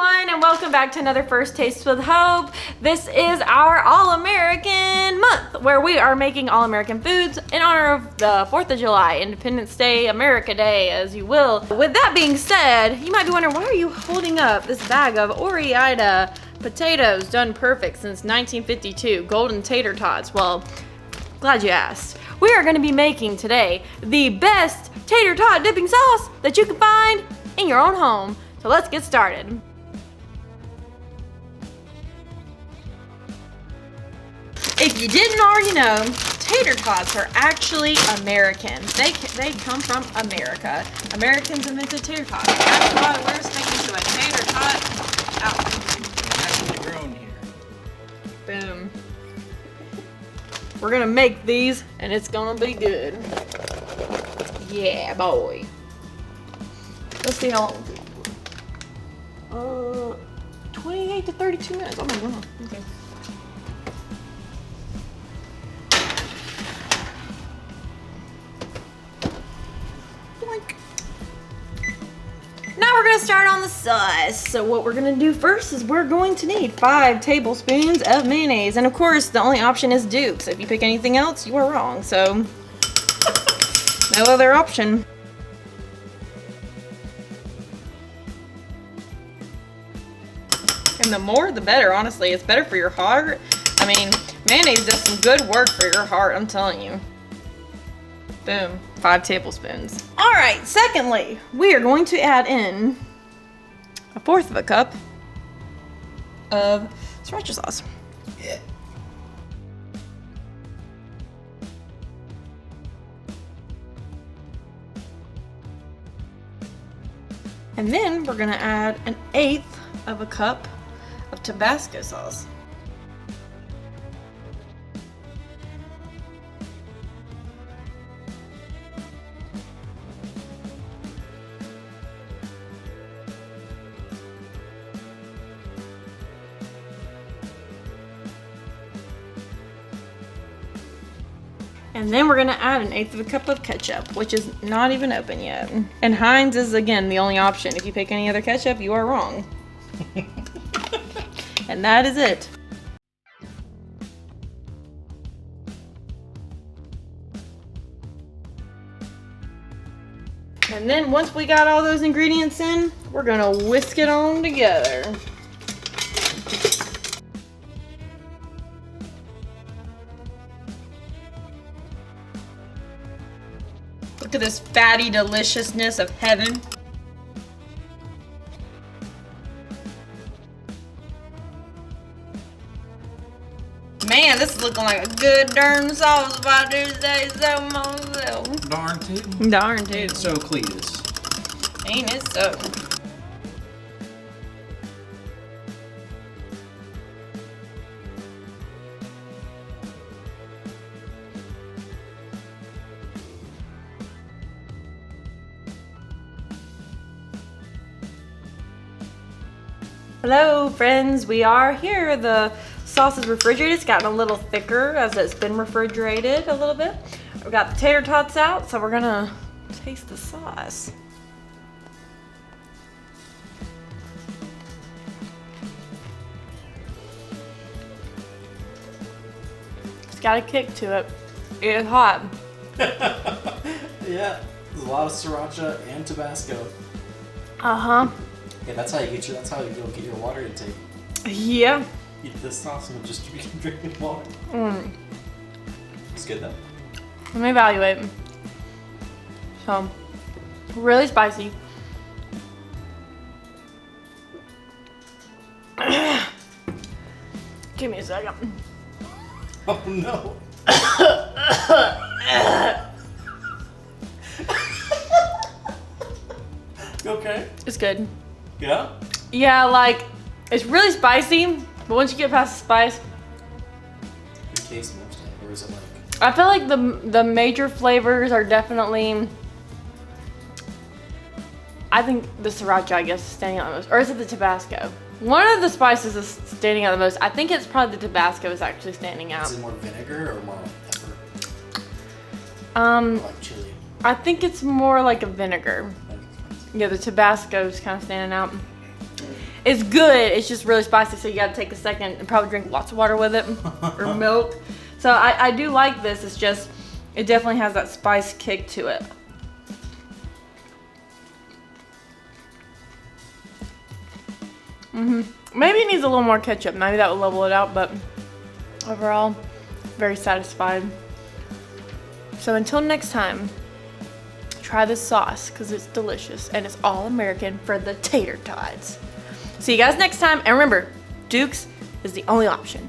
everyone, and welcome back to another First Taste with Hope. This is our All-American month, where we are making all-American foods in honor of the 4th of July, Independence Day, America Day, as you will. With that being said, you might be wondering, why are you holding up this bag of Ore-Ida potatoes done perfect since 1952, golden tater tots? Well, glad you asked. We are going to be making today the best tater tot dipping sauce that you can find in your own home. So let's get started. If you didn't already know, tater tots are actually American. They come from America. Americans invented tater tots. That's why we're sticking to a tater tot out. Actually grown here. Boom. We're gonna make these and it's gonna be good. Yeah, boy. Let's see how long. 28 to 32 minutes. Oh my god. Okay. Boink. Now we're gonna start on the sauce. So what we're gonna do first is we're going to need 5 tablespoons of mayonnaise. And of course, the only option is Duke's. If you pick anything else, you are wrong. So no other option. And the more, the better, honestly. It's better for your heart. I mean, mayonnaise does some good work for your heart, I'm telling you. Boom, 5 tablespoons. All right, secondly, we are going to add in 1/4 of a cup of sriracha sauce. Yeah. And then we're gonna add 1/8 of a cup of Tabasco sauce. And then we're gonna add 1/8 of a cup of ketchup, which is not even open yet. And Heinz is, again, the only option. If you pick any other ketchup, you are wrong. And that is it. And then once we got all those ingredients in, we're gonna whisk it on together. Look at this fatty deliciousness of heaven. Man, this is looking like a good darn sauce if I do say so myself. Darn tootin'. Darn tootin'. Ain't so Cletus. Ain't it so? Hello friends, we are here. The sauce is refrigerated. It's gotten a little thicker as it's been refrigerated a little bit. We got the tater tots out, so we're gonna taste the sauce. It's got a kick to it. It is hot. Yeah, there's a lot of sriracha and Tabasco. Uh-huh. Yeah, that's how you'll get your water intake. Yeah. Eat this sauce and just be drinking water. It's good though. Let me evaluate. So, really spicy. Give me a second. Oh no. You okay? It's good. Yeah? Yeah, like, it's really spicy, but once you get past the spice, You taste most of it, or is it like... I feel like the major flavors are definitely, I think the sriracha, I guess, is standing out the most. Or is it the Tabasco? One of the spices is standing out the most. I think it's probably the Tabasco is actually standing out. Is it more vinegar or more pepper? Or like chili? I think it's more like a vinegar. Yeah, the Tabasco's kind of standing out. It's good. It's just really spicy, so you gotta take a second and probably drink lots of water with it or milk. So I do like this. It's just, it definitely has that spice kick to it. Maybe it needs a little more ketchup. Maybe that will level it out, but overall, very satisfied. So until next time, try this sauce because it's delicious and it's all American for the tater tots. See you guys next time, and remember, Duke's is the only option.